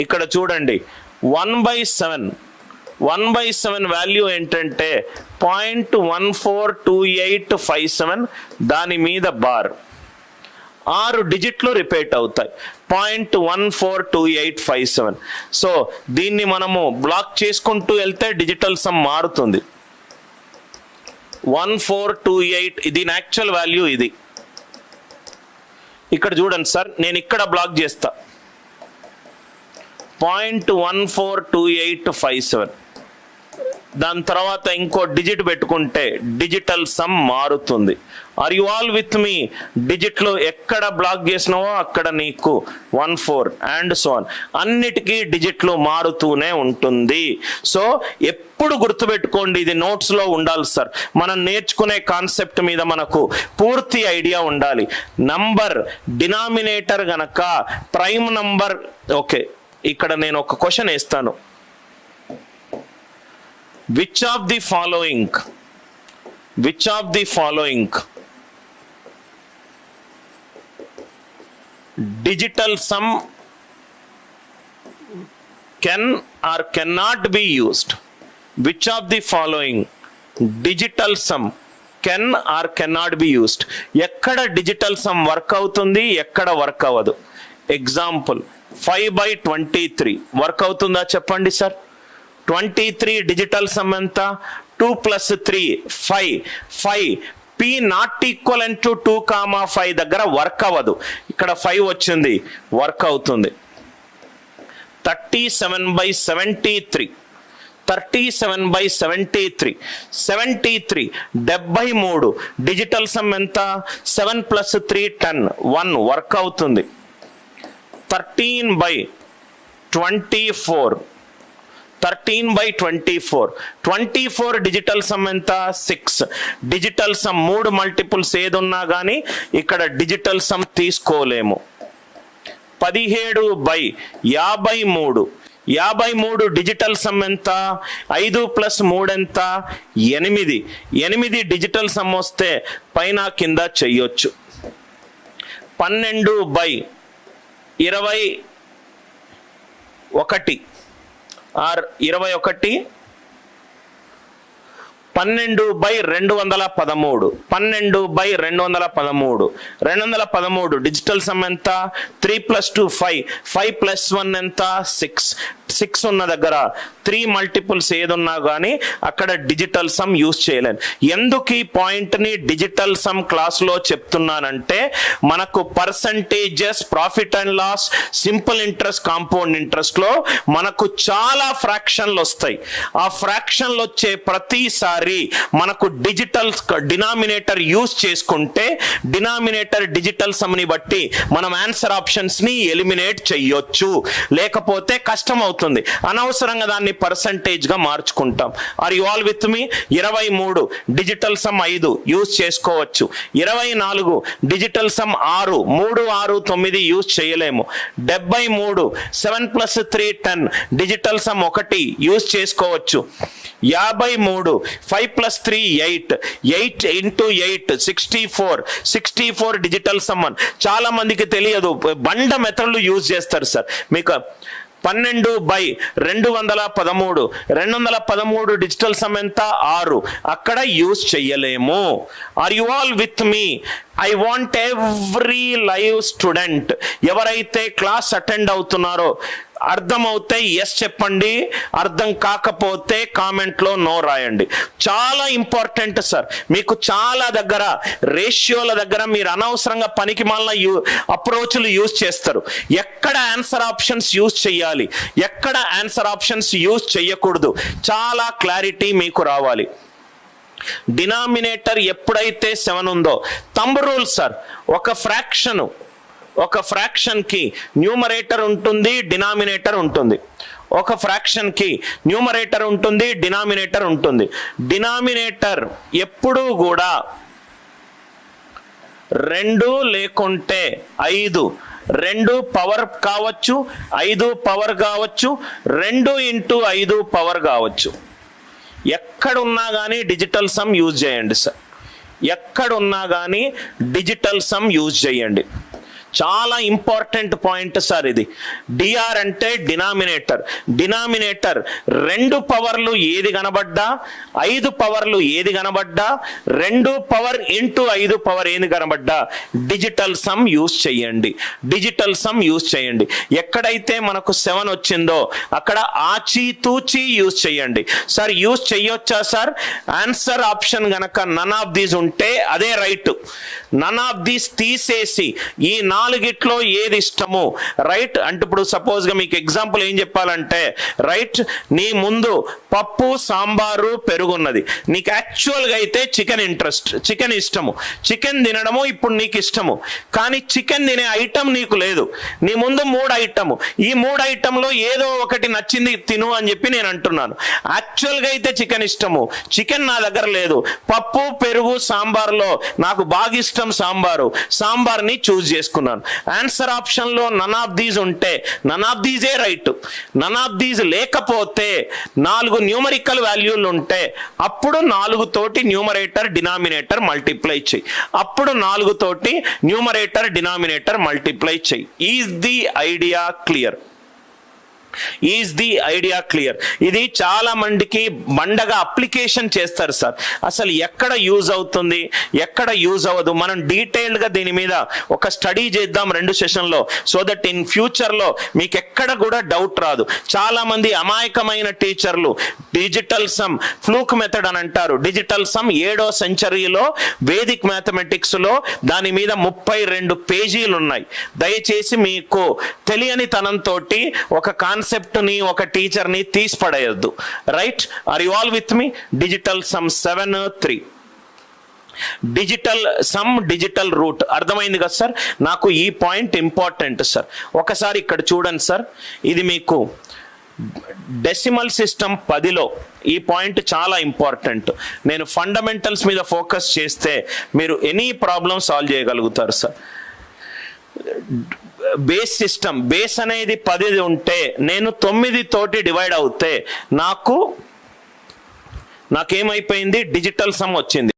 ఇక్కడ చూడండి 1/7 వాల్యూ ఏంటంటే 0.142857, దాని మీద బార్ 6 డిజిట్లు రిపీట్ అవుతాయి 0.142857. సో దీన్ని మనము బ్లాక్ చేసుకుంటూ వెళ్తే డిజిటల్ సమ్ మారుతుంది 1428. దీని యాక్చువల్ వాల్యూ ఇది. ఇక్కడ చూడండి సార్, నేను ఇక్కడ బ్లాక్ చేస్తా 0.142857. దాని తర్వాత ఇంకో డిజిట్ పెట్టుకుంటే డిజిటల్ సమ్ మారుతుంది. ఆర్ యు ఆల్ విత్ మీ? డిజిట్లో ఎక్కడ బ్లాక్ చేసినావో అక్కడ నీకు 14 అండ్ సో ఆన్, అన్నిటికీ డిజిట్లు మారుతూనే ఉంటుంది. సో ఎప్పుడు గుర్తుపెట్టుకోండి, ఇది నోట్స్లో ఉండాలి సార్. మనం నేర్చుకునే కాన్సెప్ట్ మీద మనకు పూర్తి ఐడియా ఉండాలి. నంబర్ డినామినేటర్ గనక ప్రైమ్ నంబర్, ఓకే, ఇక్కడ నేను ఒక క్వశ్చన్ వేస్తాను. Which of the following digital sum can or cannot be used? Which of the following digital sum can or cannot be used? ఎక్కడ డిజిటల్ సమ్ వర్క్ అవుతుంది, ఎక్కడ work అవ్వదు? Example 5/23 work అవుతుందా చెప్పండి సార్. 23 డిజిటల్ సమ్ ఎంత? 2 + 3 5. P not equal to 2, 5 దగ్గర work అవ్వదు. ఇక్కడ 5 వచ్చింది, వర్క్ అవుతుంది. 37/73 73 డిజిటల్ సమ్ ఎంత? 7 + 3 10 1 వర్క్ అవుతుంది. 13/24 డిజిటల్ సమ్ ఎంత? 6. డిజిటల్ సమ్ 3 మల్టిపుల్స్ ఏది ఉన్నా కానీ ఇక్కడ డిజిటల్ సమ్ తీసుకోలేము. 17/53 డిజిటల్ సమ్ ఎంత? 5 + 3 ఎంత? 8 డిజిటల్ సమ్ వస్తే పైన కింద చెయ్యొచ్చు. 12/21 ఆర్ 21 12/213 డిజిటల్ సమ్ ఎంత? 3 + 2 5 + 1 ఎంత? 6 ఉన్న దగ్గర 3 మల్టిపుల్స్ ఏదున్నా కానీ అక్కడ డిజిటల్ సమ్ యూజ్ చేయలేను. ఎందుకు ఈ పాయింట్ ని డిజిటల్ సమ్ క్లాస్ లో చెప్తున్నానంటే, మనకు percentages, profit and loss, simple interest, compound interest లో మనకు చాలా ఫ్రాక్షన్లు వస్తాయి. ఆ ఫ్రాక్షన్లు వచ్చే ప్రతిసారి మనకు డిజిటల్ డినామినేటర్ యూజ్ చేసుకుంటే డినామినేటర్ డిజిటల్ సమ్ ని బట్టి మనం ఆన్సర్ ఆప్షన్స్ ని ఎలిమినేట్ చెయ్యొచ్చు. లేకపోతే కష్టం అవుతుంది, అనవసరంగా దాన్ని పర్సంటేజ్ గా మార్చుకుంటాం. Are you all with me? 23 digital sum 5 use చేసుకోవచ్చు. 24 డిజిటల్ సమ్ 6 3 6 9 యూజ్ చేయలేము. 73 7 + 3 10 డిజిటల్ సమ్ 1 యూజ్ చేసుకోవచ్చు. 53 5 + 3 8 8 × 8 64 డిజిటల్ సమ్. చాలా మందికి తెలియదు, బండ మెథడ్లు యూజ్ చేస్తారు సార్. మీకు 12/213 డిజిటల్ సమ్ ఎంత? 6, అక్కడ యూజ్ చెయ్యలేము. Are you all with me? I want every live student, ఎవరైతే క్లాస్ అటెండ్ అవుతున్నారో అర్థమవుతే ఎస్ చెప్పండి, అర్థం కాకపోతే కామెంట్ లో నో రాయండి. చాలా ఇంపార్టెంట్ సార్. మీకు చాలా దగ్గర రేషియోల దగ్గర మీరు అనవసరంగా పనికి మాలిన అప్రోచ్లు యూజ్ చేస్తారు. ఎక్కడ ఆన్సర్ ఆప్షన్స్ యూజ్ చేయాలి, ఎక్కడ ఆన్సర్ ఆప్షన్స్ యూజ్ చేయకూడదు, చాలా క్లారిటీ మీకు రావాలి. డినామినేటర్ ఎప్పుడైతే 7 ఉందో, తంబ్ రూల్ సార్, ఒక ఫ్రాక్షన్ కి న్యూమరేటర్ ఉంటుంది, డినామినేటర్ ఉంటుంది. ఒక ఫ్రాక్షన్ కి న్యూమరేటర్ ఉంటుంది, డినామినేటర్ ఉంటుంది. డినామినేటర్ ఎప్పుడూ కూడా 2 లేకుంటే 5, 2 పవర్ కావచ్చు, 5 పవర్ కావచ్చు, 2 × 5 పవర్ కావచ్చు. ఎక్కడున్నా కానీ డిజిటల్ సమ్ యూజ్ చేయండి సార్. ఎక్కడున్నా కానీ డిజిటల్ సమ్ యూజ్ చేయండి. చాలా ఇంపార్టెంట్ పాయింట్ సార్ ఇది. డిఆర్ అంటే డినామినేటర్. డినామినేటర్ 2 పవర్లు ఏది కనబడ్డా, 5 పవర్లు ఏది కనబడ్డా, 2 పవర్ ఇంటూ 5 పవర్ ఏది కనబడ్డా డిజిటల్ సమ్ యూజ్ చేయండి. డిజిటల్ సమ్ యూజ్ చేయండి. ఎక్కడైతే మనకు 7 వచ్చిందో అక్కడ ఆచి తూచి యూజ్ చేయండి. సార్ యూజ్ చేయొచ్చా సార్? ఆన్సర్ ఆప్షన్ గనక నన్ ఆఫ్ దీస్ ఉంటే అదే రైట్. నన్ ఆఫ్ దీస్ తీసేసి ఈ 4గిట్లో ఏది ఇష్టము రైట్ అంటే, ఇప్పుడు సపోజ్ గా మీకు ఎగ్జాంపుల్ ఏం చెప్పాలంటే రైట్, నీ ముందు పప్పు సాంబారు పెరుగున్నది. నీకు యాక్చువల్ గా అయితే చికెన్ ఇష్టము, చికెన్ తినడము ఇప్పుడు నీకు ఇష్టము. కానీ చికెన్ తినే ఐటమ్ నీకు లేదు. నీ ముందు 3 ఐటమ్, ఈ 3 ఐటమ్లో ఏదో ఒకటి నచ్చింది తిను అని చెప్పి నేను అంటున్నాను. యాక్చువల్ గా అయితే చికెన్ ఇష్టము, చికెన్ నా దగ్గర లేదు. పప్పు పెరుగు సాంబార్లో నాకు బాగా ఇష్టం సాంబార్ని చూస్ చేసుకున్నాను. ఆన్సర్ ఆప్షన్ లో నన్ ఆఫ్ దీస్ ఉంటే none of these right. None of these లేకపోతే 4 న్యూమరికల్ వాల్యూలు ఉంటే అప్పుడు 4 తోటి న్యూమరేటర్ డినామినేటర్ మల్టిప్లై చెయ్యి. అప్పుడు 4 తోటి న్యూమరేటర్ డినామినేటర్ మల్టిప్లై చెయ్యి. Is the idea clear? Is the idea clear? ఇది చాలా మందికి బండగా అప్లికేషన్ చేస్తారు సార్. అసలు ఎక్కడ యూజ్ అవుతుంది, ఎక్కడ యూజ్ అవ్వదు, మనం డీటెయిల్డ్ గా దీని మీద ఒక స్టడీ చేద్దాం 2 సెషన్లో. సో దట్ ఇన్ ఫ్యూచర్ లో మీకు ఎక్కడ కూడా డౌట్ రాదు. చాలా మంది అమాయకమైన టీచర్లు డిజిటల్ సమ్ ఫ్లూక్ మెథడ్ అని అంటారు. డిజిటల్ సమ్ 7వ సెంచరీలో వేదిక్ మ్యాథమెటిక్స్ లో దాని మీద 32 పేజీలు ఉన్నాయి. దయచేసి మీకు తెలియని తనంతో ఒక కాన్సెప్ట్ ని ఒక టీచర్ ని తీసి పడేయద్దు. Right? Are you all with me? Digital sum 7(3). Digital sum digital root అర్థమైంది కదా సార్? నాకు ఈ పాయింట్ ఇంపార్టెంట్ సార్. ఒకసారి ఇక్కడ చూడండి సార్, ఇది మీకు డెసిమల్ సిస్టమ్ 10లో ఈ పాయింట్ చాలా ఇంపార్టెంట్. నేను ఫండమెంటల్స్ మీద ఫోకస్ చేస్తే మీరు ఎనీ ప్రాబ్లం సాల్వ్ చేయగలుగుతారు సార్. బేస్ సిస్టమ్, బేస్ అనేది 10 ఉంటే నేను 9 తోటి డివైడ్ అవుతే నాకేమైపోయింది? డిజిటల్ సమ్ వచ్చింది.